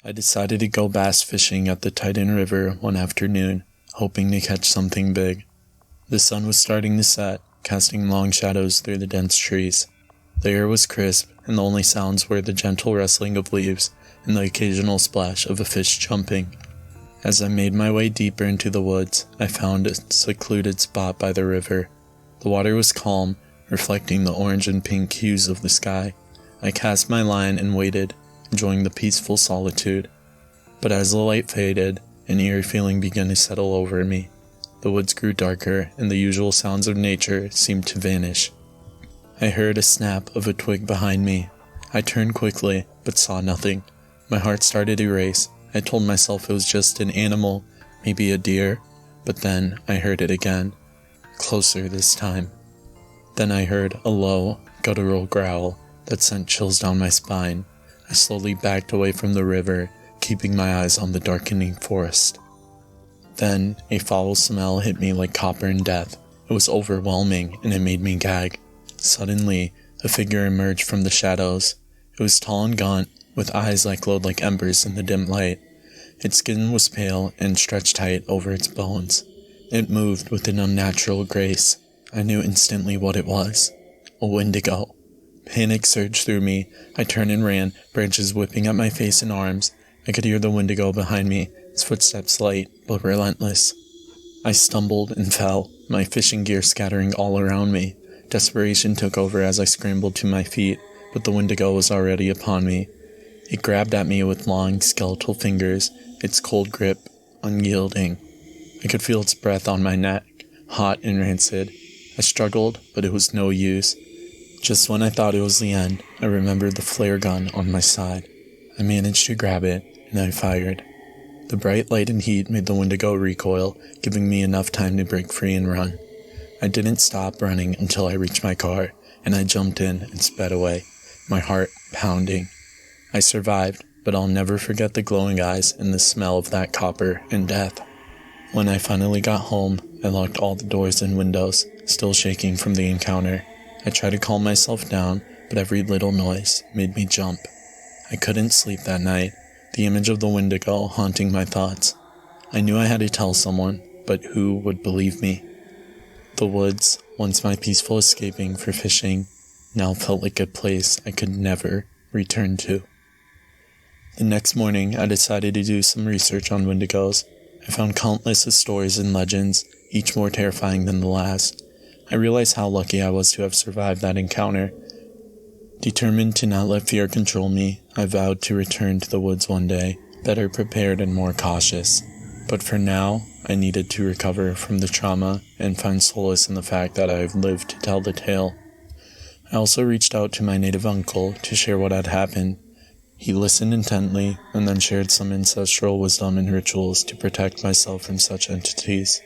I decided to go bass fishing at the Titan River one afternoon, hoping to catch something big. The sun was starting to set, casting long shadows through the dense trees. The air was crisp, and the only sounds were the gentle rustling of leaves and the occasional splash of a fish jumping. As I made my way deeper into the woods, I found a secluded spot by the river. The water was calm, reflecting the orange and pink hues of the sky. I cast my line and waited, enjoying the peaceful solitude. But as the light faded, an eerie feeling began to settle over me. The woods grew darker, and the usual sounds of nature seemed to vanish. I heard a snap of a twig behind me. I turned quickly, but saw nothing. My heart started to race. I told myself it was just an animal, maybe a deer, but then I heard it again, closer this time. Then I heard a low, guttural growl that sent chills down my spine. I slowly backed away from the river, keeping my eyes on the darkening forest. Then a foul smell hit me like copper and death. It was overwhelming, and it made me gag. Suddenly, a figure emerged from the shadows. It was tall and gaunt, with eyes that glowed like embers in the dim light. Its skin was pale and stretched tight over its bones. It moved with an unnatural grace. I knew instantly what it was. A Wendigo. Panic surged through me. I turned and ran, branches whipping at my face and arms. I could hear the Wendigo behind me, its footsteps light but relentless. I stumbled and fell, my fishing gear scattering all around me. Desperation took over as I scrambled to my feet, but the Wendigo was already upon me. It grabbed at me with long, skeletal fingers, its cold grip unyielding. I could feel its breath on my neck, hot and rancid. I struggled, but it was no use. Just when I thought it was the end, I remembered the flare gun on my side. I managed to grab it, and I fired. The bright light and heat made the Wendigo recoil, giving me enough time to break free and run. I didn't stop running until I reached my car, and I jumped in and sped away, my heart pounding. I survived, but I'll never forget the glowing eyes and the smell of that copper and death. When I finally got home, I locked all the doors and windows, still shaking from the encounter. I tried to calm myself down, but every little noise made me jump. I couldn't sleep that night, the image of the Wendigo haunting my thoughts. I knew I had to tell someone, but who would believe me? The woods, once my peaceful escaping for fishing, now felt like a place I could never return to. The next morning, I decided to do some research on Wendigos. I found countless of stories and legends, each more terrifying than the last. I realized how lucky I was to have survived that encounter. Determined to not let fear control me, I vowed to return to the woods one day, better prepared and more cautious. But for now, I needed to recover from the trauma and find solace in the fact that I have lived to tell the tale. I also reached out to my native uncle to share what had happened. He listened intently and then shared some ancestral wisdom and rituals to protect myself from such entities.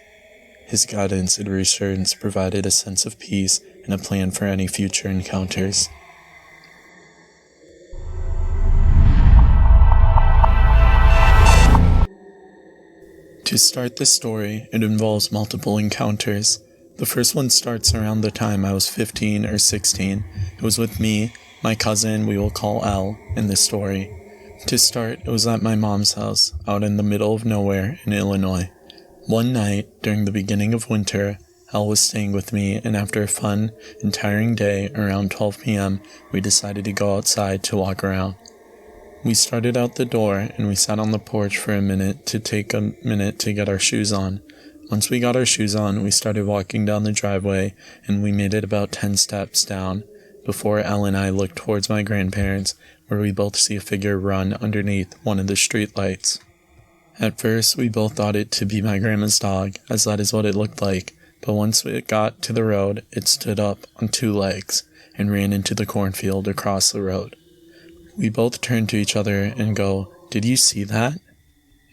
His guidance and reassurance provided a sense of peace and a plan for any future encounters. To start this story, it involves multiple encounters. The first one starts around the time I was 15 or 16. It was with me, my cousin we will call Elle, in this story. To start, it was at my mom's house, out in the middle of nowhere in Illinois. One night, during the beginning of winter, Elle was staying with me, and after a fun and tiring day around 12 p.m., we decided to go outside to walk around. We started out the door, and we sat on the porch for a minute to get our shoes on. Once we got our shoes on, we started walking down the driveway, and we made it about 10 steps down, before Elle and I looked towards my grandparents, where we both see a figure run underneath one of the street lights. At first, we both thought it to be my grandma's dog, as that is what it looked like, but once it got to the road, it stood up on 2 legs, and ran into the cornfield across the road. We both turned to each other and go, "Did you see that?"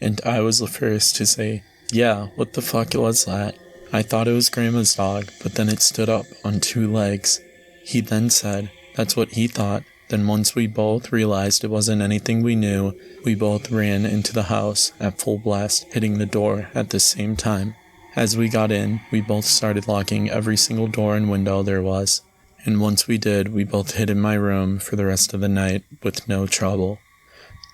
And I was the first to say, "Yeah, what the fuck was that?" I thought it was Grandma's dog, but then it stood up on 2 legs. He then said, that's what he thought. Then once we both realized it wasn't anything we knew, we both ran into the house at full blast, hitting the door at the same time. As we got in, we both started locking every single door and window there was. And once we did, we both hid in my room for the rest of the night with no trouble.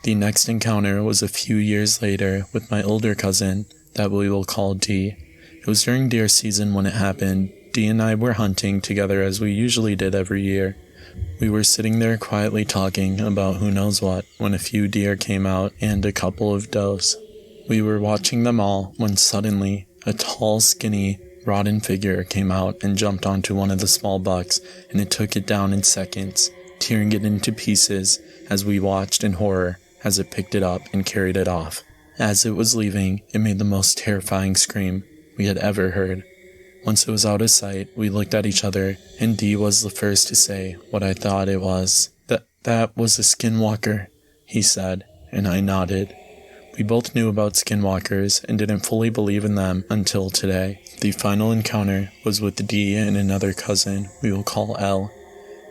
The next encounter was a few years later with my older cousin that we will call D. It was during deer season when it happened. D and I were hunting together as we usually did every year. We were sitting there quietly talking about who knows what when a few deer came out and a couple of does. We were watching them all when suddenly a tall, skinny, rotten figure came out and jumped onto one of the small bucks, and it took it down in seconds, tearing it into pieces as we watched in horror as it picked it up and carried it off. As it was leaving, it made the most terrifying scream we had ever heard. Once it was out of sight, we looked at each other, and D was the first to say what I thought it was. That was a skinwalker, he said, and I nodded. We both knew about skinwalkers and didn't fully believe in them until today. The final encounter was with D and another cousin we will call L.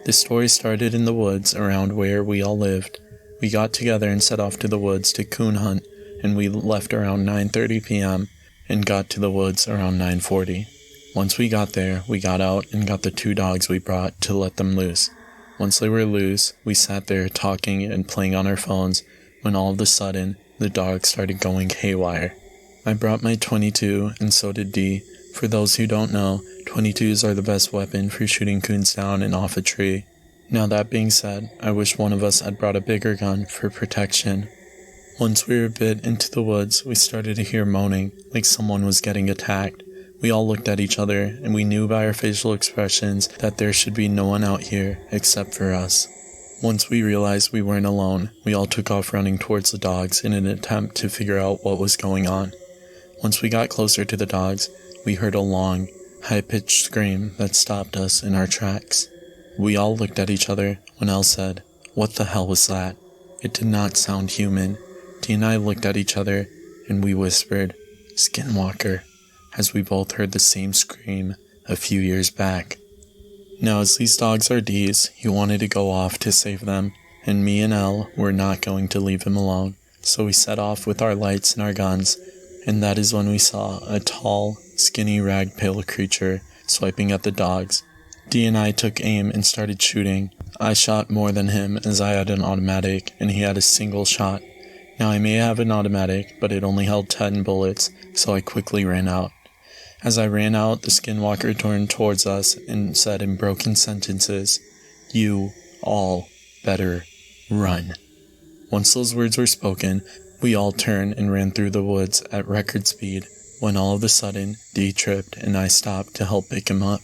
The story started in the woods around where we all lived. We got together and set off to the woods to coon hunt, and we left around 9:30 p.m. and got to the woods around 9:40. Once we got there, we got out and got the 2 dogs we brought to let them loose. Once they were loose, we sat there talking and playing on our phones when all of a sudden, the dogs started going haywire. I brought my .22 and so did D. For those who don't know, .22s are the best weapon for shooting coons down and off a tree. Now that being said, I wish one of us had brought a bigger gun for protection. Once we were a bit into the woods, we started to hear moaning, like someone was getting attacked. We all looked at each other, and we knew by our facial expressions that there should be no one out here except for us. Once we realized we weren't alone, we all took off running towards the dogs in an attempt to figure out what was going on. Once we got closer to the dogs, we heard a long, high-pitched scream that stopped us in our tracks. We all looked at each other when Elle said, "What the hell was that?" It did not sound human. T and I looked at each other, and we whispered, "Skinwalker," as we both heard the same scream a few years back. Now, as these dogs are D's, he wanted to go off to save them, and me and Elle were not going to leave him alone, so we set off with our lights and our guns, and that is when we saw a tall, skinny, rag-pale creature swiping at the dogs. D and I took aim and started shooting. I shot more than him as I had an automatic, and he had a single shot. Now, I may have an automatic, but it only held 10 bullets, so I quickly ran out. As I ran out, the skinwalker turned towards us and said in broken sentences, "You all better run." Once those words were spoken, we all turned and ran through the woods at record speed, when all of a sudden, D tripped and I stopped to help pick him up.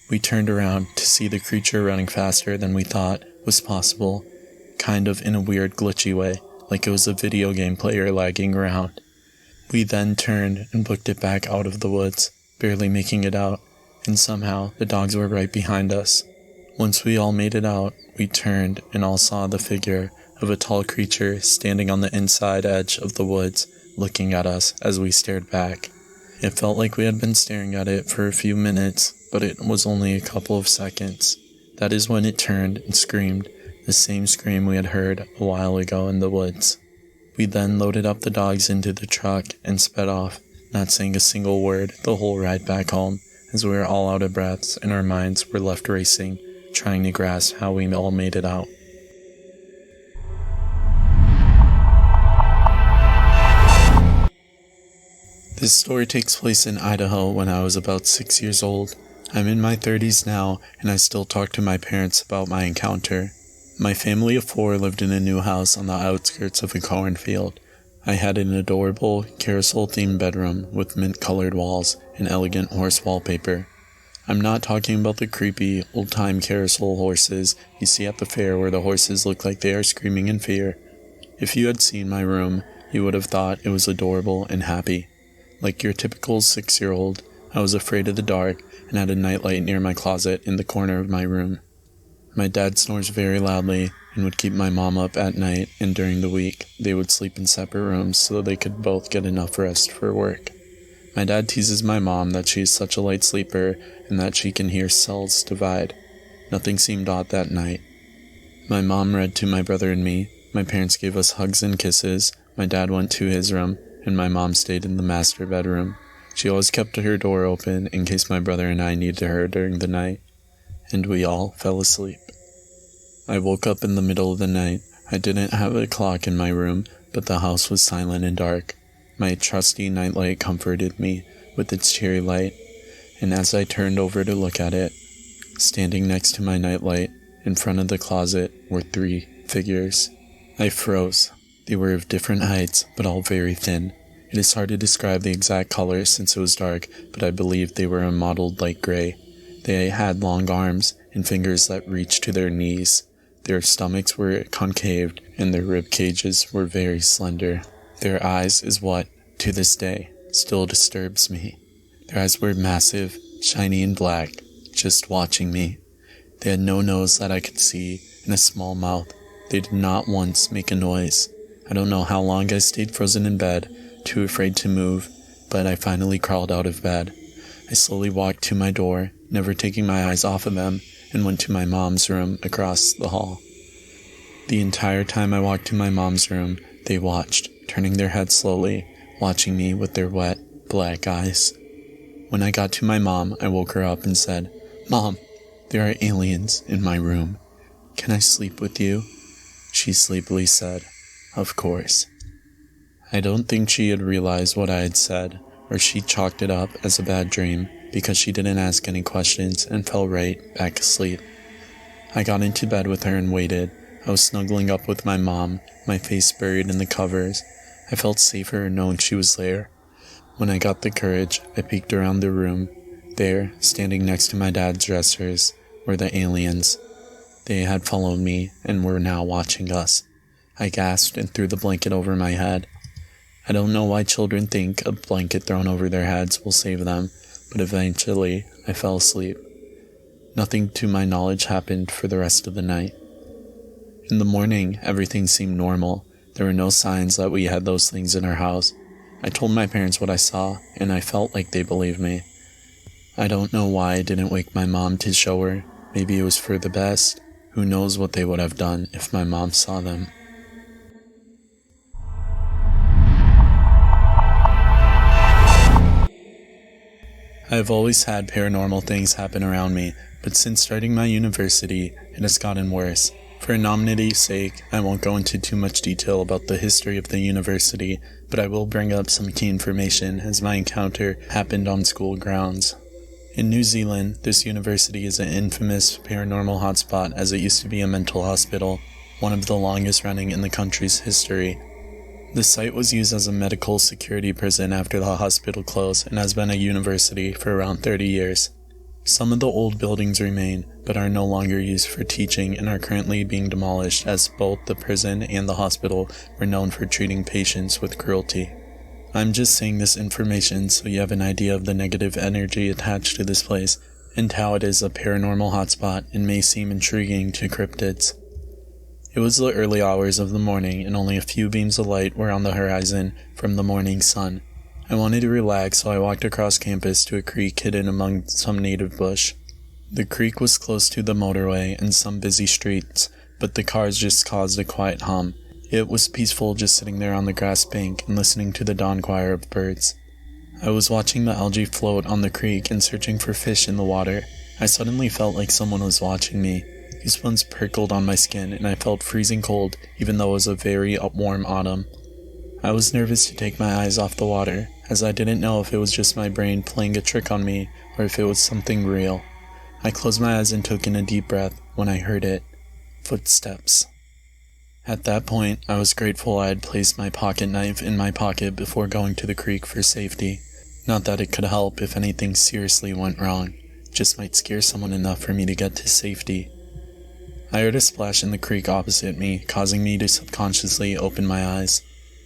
We turned around to see the creature running faster than we thought was possible, kind of in a weird glitchy way, like it was a video game player lagging around. We then turned and booked it back out of the woods, barely making it out, and somehow the dogs were right behind us. Once we all made it out, we turned and all saw the figure of a tall creature standing on the inside edge of the woods, looking at us as we stared back. It felt like we had been staring at it for a few minutes, but it was only a couple of seconds. That is when it turned and screamed, the same scream we had heard a while ago in the woods. We then loaded up the dogs into the truck and sped off, not saying a single word the whole ride back home, as we were all out of breaths and our minds were left racing, trying to grasp how we all made it out. This story takes place in Idaho when I was about 6 years old. I'm in my 30s now, and I still talk to my parents about my encounter. My family of 4 lived in a new house on the outskirts of a cornfield. I had an adorable carousel-themed bedroom with mint-colored walls and elegant horse wallpaper. I'm not talking about the creepy, old-time carousel horses you see at the fair where the horses look like they are screaming in fear. If you had seen my room, you would have thought it was adorable and happy. Like your typical 6-year-old, I was afraid of the dark and had a nightlight near my closet in the corner of my room. My dad snores very loudly and would keep my mom up at night, and during the week, they would sleep in separate rooms so they could both get enough rest for work. My dad teases my mom that she is such a light sleeper and that she can hear cells divide. Nothing seemed odd that night. My mom read to my brother and me, my parents gave us hugs and kisses, my dad went to his room, and my mom stayed in the master bedroom. She always kept her door open in case my brother and I needed her during the night, and we all fell asleep. I woke up in the middle of the night I didn't have a clock in my room, but the house was silent and dark. My trusty nightlight comforted me with its cheery light, and as I turned over to look at it, standing next to my nightlight, in front of the closet, were 3 figures. I froze. They were of different heights, but all very thin. It is hard to describe the exact color since it was dark, but I believe they were a mottled light gray. They had long arms and fingers that reached to their knees. Their stomachs were concaved, and their rib cages were very slender. Their eyes is what, to this day, still disturbs me. Their eyes were massive, shiny and black, just watching me. They had no nose that I could see, and a small mouth. They did not once make a noise. I don't know how long I stayed frozen in bed, too afraid to move, but I finally crawled out of bed. I slowly walked to my door, never taking my eyes off of them, and went to my mom's room across the hall. The entire time I walked to my mom's room, they watched, turning their heads slowly, watching me with their wet, black eyes. When I got to my mom, I woke her up and said, "Mom, there are aliens in my room. Can I sleep with you?" She sleepily said, "Of course." I don't think she had realized what I had said, or she chalked it up as a bad dream, because she didn't ask any questions and fell right back asleep. I got into bed with her and waited. I was snuggling up with my mom, my face buried in the covers. I felt safer knowing she was there. When I got the courage, I peeked around the room. There, standing next to my dad's dressers, were the aliens. They had followed me and were now watching us. I gasped and threw the blanket over my head. I don't know why children think a blanket thrown over their heads will save them, but eventually I fell asleep. Nothing to my knowledge happened for the rest of the night. In the morning, everything seemed normal. There were no signs that we had those things in our house. I told my parents what I saw, and I felt like they believed me. I don't know why I didn't wake my mom to show her. Maybe it was for the best. Who knows what they would have done if my mom saw them. I have always had paranormal things happen around me, but since starting my university, it has gotten worse. For anonymity's sake, I won't go into too much detail about the history of the university, but I will bring up some key information as my encounter happened on school grounds. In New Zealand, this university is an infamous paranormal hotspot as it used to be a mental hospital, one of the longest running in the country's history. The site was used as a medical security prison after the hospital closed and has been a university for around 30 years. Some of the old buildings remain, but are no longer used for teaching and are currently being demolished as both the prison and the hospital were known for treating patients with cruelty. I'm just saying this information so you have an idea of the negative energy attached to this place and how it is a paranormal hotspot and may seem intriguing to cryptids. It was the early hours of the morning and only a few beams of light were on the horizon from the morning sun. I wanted to relax, so I walked across campus to a creek hidden among some native bush. The creek was close to the motorway and some busy streets, but the cars just caused a quiet hum. It was peaceful just sitting there on the grass bank and listening to the dawn choir of birds. I was watching the algae float on the creek and searching for fish in the water. I suddenly felt like someone was watching me. Goosebumps prickled on my skin and I felt freezing cold even though it was a very warm autumn. I was nervous to take my eyes off the water, as I didn't know if it was just my brain playing a trick on me or if it was something real. I closed my eyes and took in a deep breath when I heard it. Footsteps. At that point, I was grateful I had placed my pocket knife in my pocket before going to the creek for safety. Not that it could help if anything seriously went wrong, just might scare someone enough for me to get to safety. I heard a splash in the creek opposite me, causing me to subconsciously open my eyes.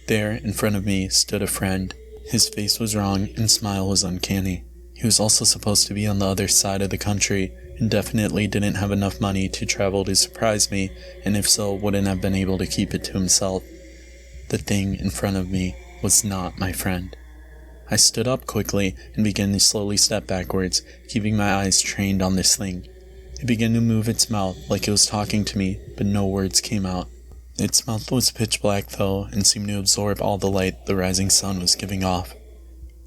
There, in front of me, stood a friend. His face was wrong and smile was uncanny. He was also supposed to be on the other side of the country and definitely didn't have enough money to travel to surprise me, and if so, wouldn't have been able to keep it to himself. The thing in front of me was not my friend. I stood up quickly and began to slowly step backwards, keeping my eyes trained on this thing. It began to move its mouth like it was talking to me, but no words came out. Its mouth was pitch black though, and seemed to absorb all the light the rising sun was giving off.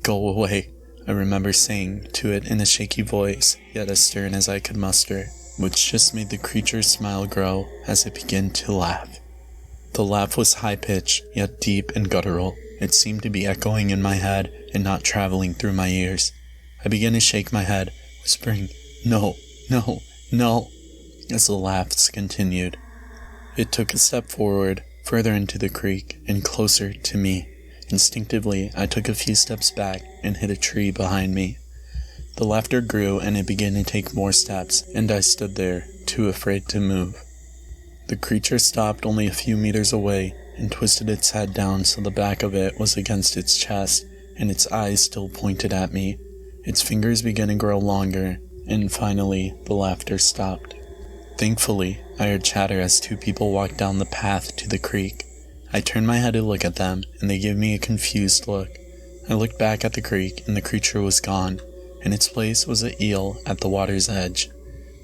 "Go away," I remember saying to it in a shaky voice, yet as stern as I could muster, which just made the creature's smile grow as it began to laugh. The laugh was high-pitched, yet deep and guttural. It seemed to be echoing in my head and not traveling through my ears. I began to shake my head, whispering, "No, no, no," as the laughs continued. It took a step forward, further into the creek, and closer to me. Instinctively, I took a few steps back and hit a tree behind me. The laughter grew and it began to take more steps, and I stood there, too afraid to move. The creature stopped only a few meters away and twisted its head down so the back of it was against its chest, and its eyes still pointed at me. Its fingers began to grow longer, and finally, the laughter stopped. Thankfully, I heard chatter as two people walked down the path to the creek. I turned my head to look at them, and they gave me a confused look. I looked back at the creek, and the creature was gone. In its place was an eel at the water's edge.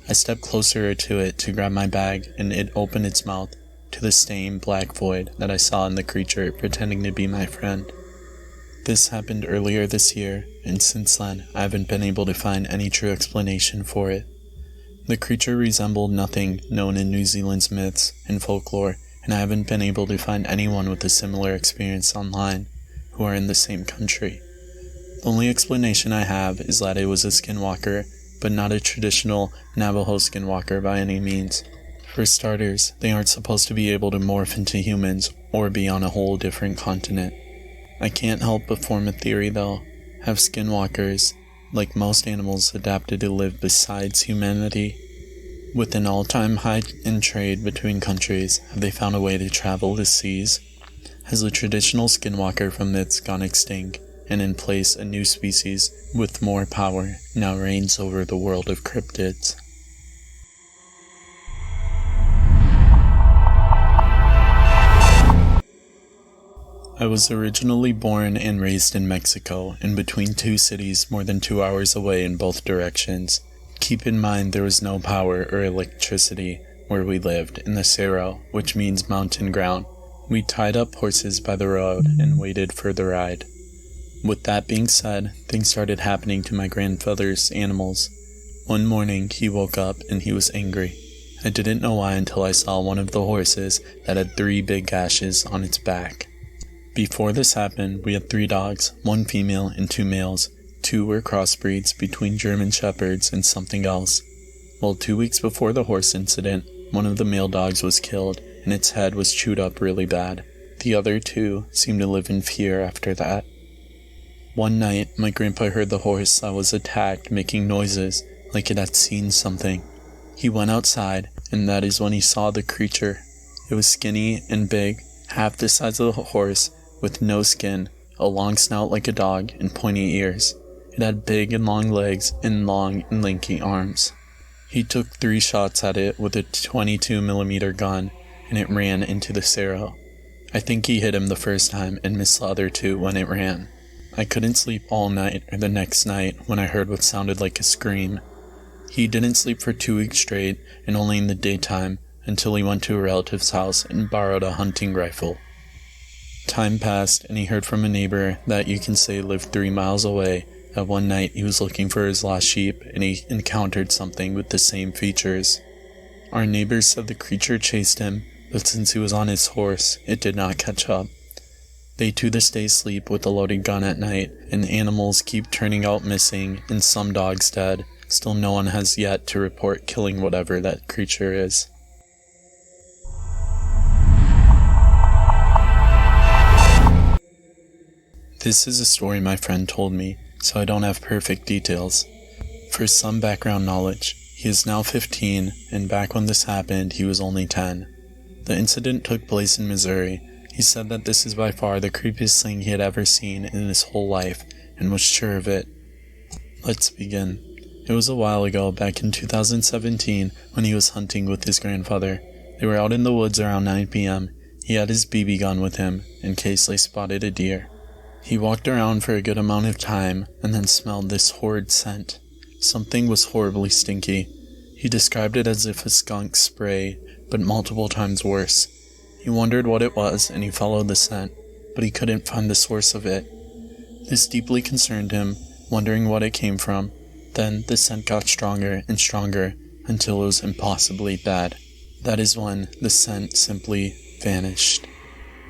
I stepped closer to it to grab my bag, and it opened its mouth to the same black void that I saw in the creature pretending to be my friend. This happened earlier this year, and since then, I haven't been able to find any true explanation for it. The creature resembled nothing known in New Zealand's myths and folklore, and I haven't been able to find anyone with a similar experience online who are in the same country. The only explanation I have is that it was a skinwalker, but not a traditional Navajo skinwalker by any means. For starters, they aren't supposed to be able to morph into humans or be on a whole different continent. I can't help but form a theory though. Have skinwalkers, like most animals, adapted to live besides humanity? With an all-time high in trade between countries, have they found a way to travel the seas? Has the traditional skinwalker from myths gone extinct, and in place a new species with more power now reigns over the world of cryptids? I was originally born and raised in Mexico, in between two cities more than 2 hours away in both directions. Keep in mind there was no power or electricity where we lived, in the Cerro, which means mountain ground. We tied up horses by the road and waited for the ride. With that being said, things started happening to my grandfather's animals. One morning, he woke up and he was angry. I didn't know why until I saw one of the horses that had 3 big gashes on its back. Before this happened, we had 3 dogs, 1 female and 2 males. 2 were crossbreeds between German Shepherds and something else. Well, 2 weeks before the horse incident, one of the male dogs was killed and its head was chewed up really bad. The other 2 seemed to live in fear after that. One night, my grandpa heard the horse that was attacked making noises like it had seen something. He went outside, and that is when he saw the creature. It was skinny and big, half the size of a horse, with no skin, a long snout like a dog, and pointy ears. It had big and long legs and long and lanky arms. He took 3 shots at it with a 22mm gun, and it ran into the Cerro. I think he hit him the first time and missed the other 2 when it ran. I couldn't sleep all night or the next night when I heard what sounded like a scream. He didn't sleep for 2 weeks straight, and only in the daytime, until he went to a relative's house and borrowed a hunting rifle. Time passed, and he heard from a neighbor that you can say lived 3 miles away that one night he was looking for his lost sheep and he encountered something with the same features. Our neighbors said the creature chased him, but since he was on his horse, it did not catch up. They to this day sleep with a loaded gun at night, and the animals keep turning out missing and some dogs dead. Still no one has yet to report killing whatever that creature is. This is a story my friend told me, so I don't have perfect details. For some background knowledge, he is now 15, and back when this happened, he was only 10. The incident took place in Missouri. He said that this is by far the creepiest thing he had ever seen in his whole life, and was sure of it. Let's begin. It was a while ago, back in 2017, when he was hunting with his grandfather. They were out in the woods around 9 p.m. He had his BB gun with him, in case they spotted a deer. He walked around for a good amount of time, and then smelled this horrid scent. Something was horribly stinky. He described it as if a skunk spray, but multiple times worse. He wondered what it was, and he followed the scent, but he couldn't find the source of it. This deeply concerned him, wondering what it came from. Then the scent got stronger and stronger, until it was impossibly bad. That is when the scent simply vanished.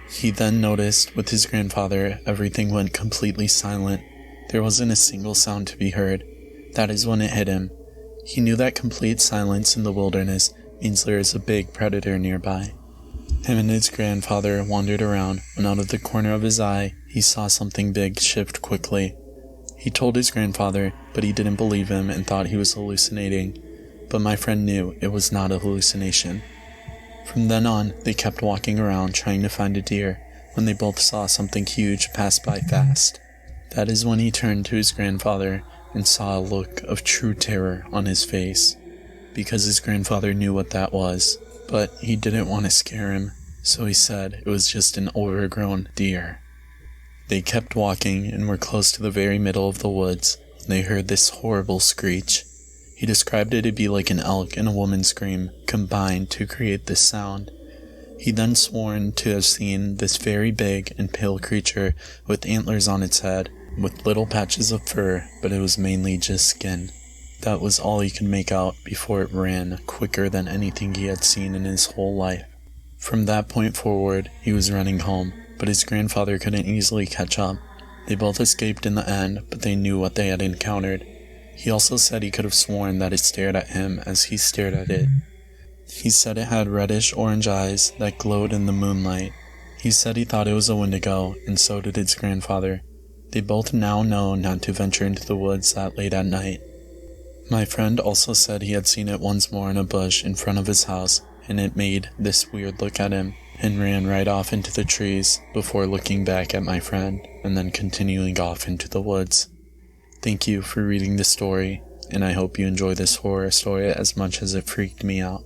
He then noticed with his grandfather everything went completely silent. There wasn't a single sound to be heard. That is when it hit him. He knew that complete silence in the wilderness means there is a big predator nearby. Him and his grandfather wandered around when out of the corner of his eye he saw something big shift quickly. He told his grandfather, but he didn't believe him and thought he was hallucinating. But my friend knew it was not a hallucination. From then on, they kept walking around trying to find a deer when they both saw something huge pass by fast. That is when he turned to his grandfather and saw a look of true terror on his face, because his grandfather knew what that was, but he didn't want to scare him, so he said it was just an overgrown deer. They kept walking and were close to the very middle of the woods when they heard this horrible screech. He described it to be like an elk and a woman's scream combined to create this sound. He then sworn to have seen this very big and pale creature with antlers on its head, with little patches of fur, but it was mainly just skin. That was all he could make out before it ran quicker than anything he had seen in his whole life. From that point forward, he was running home, but his grandfather couldn't easily catch up. They both escaped in the end, but they knew what they had encountered. He also said he could have sworn that it stared at him as he stared at it. He said it had reddish-orange eyes that glowed in the moonlight. He said he thought it was a Wendigo, and so did his grandfather. They both now know not to venture into the woods that late at night. My friend also said he had seen it once more in a bush in front of his house, and it made this weird look at him, and ran right off into the trees before looking back at my friend, and then continuing off into the woods. Thank you for reading this story, and I hope you enjoy this horror story as much as it freaked me out.